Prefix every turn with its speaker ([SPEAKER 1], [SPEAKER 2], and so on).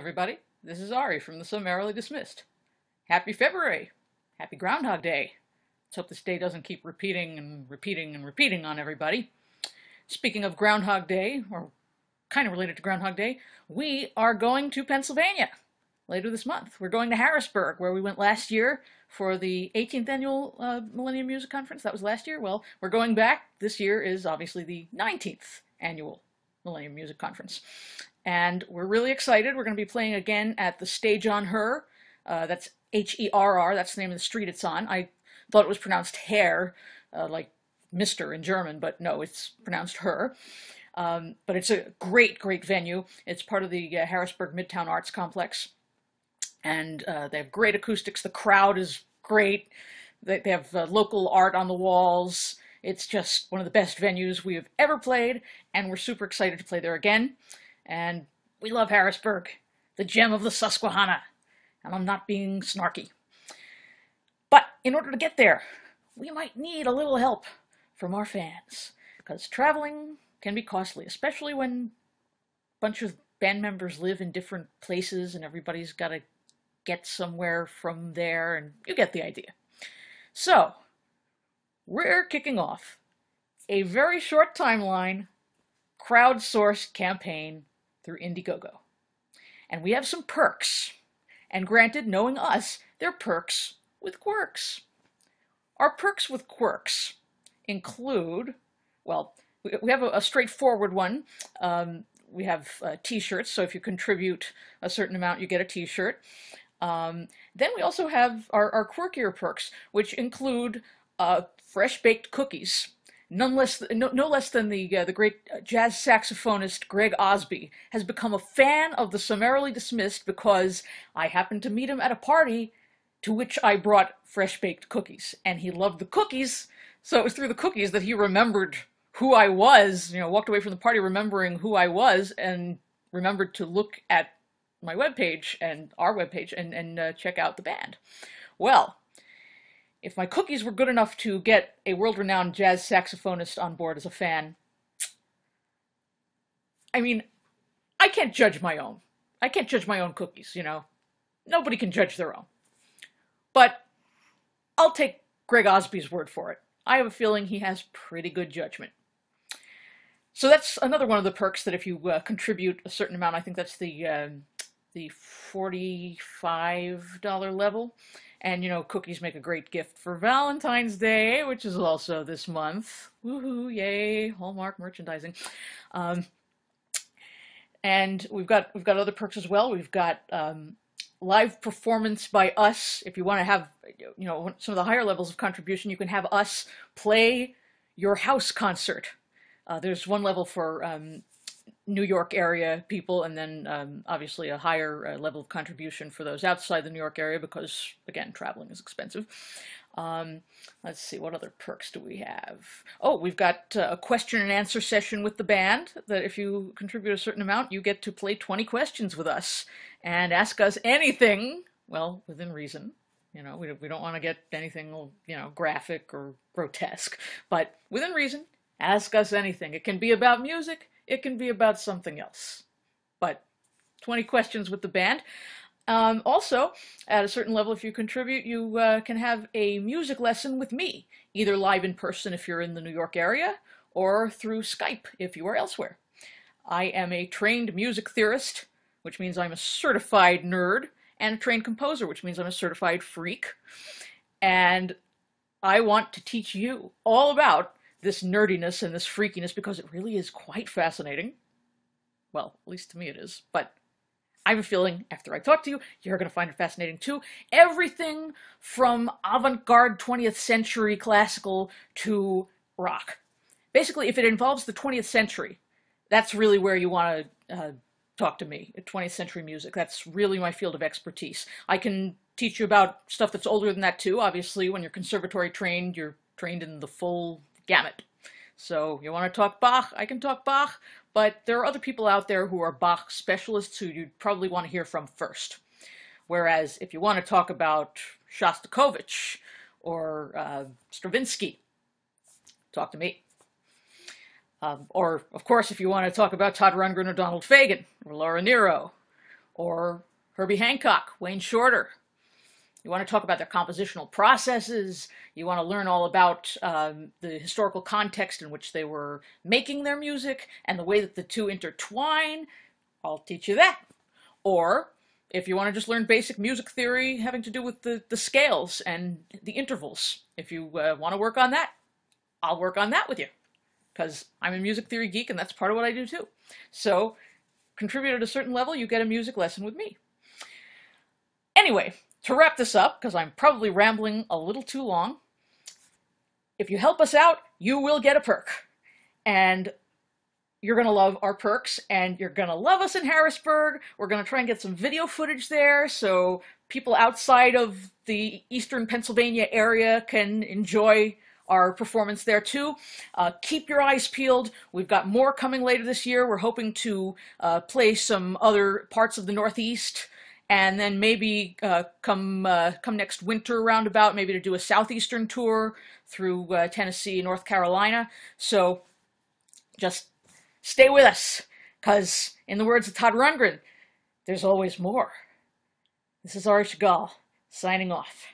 [SPEAKER 1] everybody. This is Ari from the Summarily Dismissed. Happy February. Happy Groundhog Day. Let's hope this day doesn't keep repeating and repeating and repeating on everybody. Speaking of Groundhog Day, or kind of related to Groundhog Day, we are going to Pennsylvania later this month. We're going to Harrisburg, where we went last year for the 18th annual Millennium Music Conference. That was last year. Well, we're going back. This year is obviously the 19th annual Millennium Music Conference. And we're really excited. We're going to be playing again at the stage on Herr. That's Herr. That's the name of the street it's on. I thought it was pronounced Herr, like Mr. in German, but no, it's pronounced Herr. But it's a great, great venue. It's part of the Harrisburg Midtown Arts Complex. And they have great acoustics. The crowd is great. They have local art on the walls. It's just one of the best venues we have ever played, and we're super excited to play there again. And we love Harrisburg, the gem of the Susquehanna. And I'm not being snarky. But in order to get there, we might need a little help from our fans, because traveling can be costly, especially when a bunch of band members live in different places and everybody's got to get somewhere from there, and you get the idea. So, we're kicking off a very short timeline, crowdsourced campaign through Indiegogo. And we have some perks. And granted, knowing us, they're perks with quirks. Our perks with quirks include, well, we have a straightforward one. We have t-shirts, so if you contribute a certain amount, you get a t-shirt. Then we also have our quirkier perks, which include fresh-baked cookies. No less than the great jazz saxophonist Greg Osby has become a fan of the Summarily Dismissed because I happened to meet him at a party to which I brought fresh-baked cookies. And he loved the cookies, so it was through the cookies that he remembered who I was, walked away from the party remembering who I was, and remembered to look at my webpage and our webpage and check out the band. Well, if my cookies were good enough to get a world-renowned jazz saxophonist on board as a fan, I mean, I can't judge my own. I can't judge my own cookies, Nobody can judge their own. But I'll take Greg Osby's word for it. I have a feeling he has pretty good judgment. So that's another one of the perks that if you contribute a certain amount, I think that's the $45 level. And, cookies make a great gift for Valentine's Day, which is also this month. Woohoo, yay, Hallmark merchandising. And we've got other perks as well. We've got live performance by us. If you want to have, some of the higher levels of contribution, you can have us play your house concert. There's one level for New York area people, and then obviously a higher level of contribution for those outside the New York area because, again, traveling is expensive. Let's see, what other perks do we have? Oh, we've got a question and answer session with the band that if you contribute a certain amount, you get to play 20 questions with us and ask us anything, well, within reason. We don't want to get anything, graphic or grotesque, but within reason, ask us anything. It can be about music. It can be about something else, but 20 questions with the band. Also, at a certain level, if you contribute, you can have a music lesson with me, either live in person if you're in the New York area, or through Skype if you are elsewhere. I am a trained music theorist, which means I'm a certified nerd, and a trained composer, which means I'm a certified freak. And I want to teach you all about this nerdiness and this freakiness because it really is quite fascinating. Well, at least to me it is, but I have a feeling after I talk to you, you're going to find it fascinating too. Everything from avant-garde 20th century classical to rock. Basically, if it involves the 20th century, that's really where you want to talk to me, 20th century music. That's really my field of expertise. I can teach you about stuff that's older than that too. Obviously, when you're conservatory trained, you're trained in the full gamut. So you want to talk Bach, I can talk Bach, but there are other people out there who are Bach specialists who you'd probably want to hear from first. Whereas if you want to talk about Shostakovich or Stravinsky, talk to me. Or, of course, if you want to talk about Todd Rundgren or Donald Fagen or Laura Nyro or Herbie Hancock, Wayne Shorter. You want to talk about their compositional processes. You want to learn all about the historical context in which they were making their music and the way that the two intertwine. I'll teach you that. Or if you want to just learn basic music theory having to do with the scales and the intervals, if you want to work on that, I'll work on that with you, because I'm a music theory geek and that's part of what I do too. So contribute at a certain level, you get a music lesson with me. Anyway, to wrap this up, because I'm probably rambling a little too long, if you help us out, you will get a perk. And you're going to love our perks, and you're going to love us in Harrisburg. We're going to try and get some video footage there so people outside of the eastern Pennsylvania area can enjoy our performance there too. Keep your eyes peeled. We've got more coming later this year. We're hoping to play some other parts of the Northeast, and then maybe come next winter roundabout, maybe to do a southeastern tour through Tennessee, North Carolina. So just stay with us, because in the words of Todd Rundgren, there's always more. This is Ari Chagall, signing off.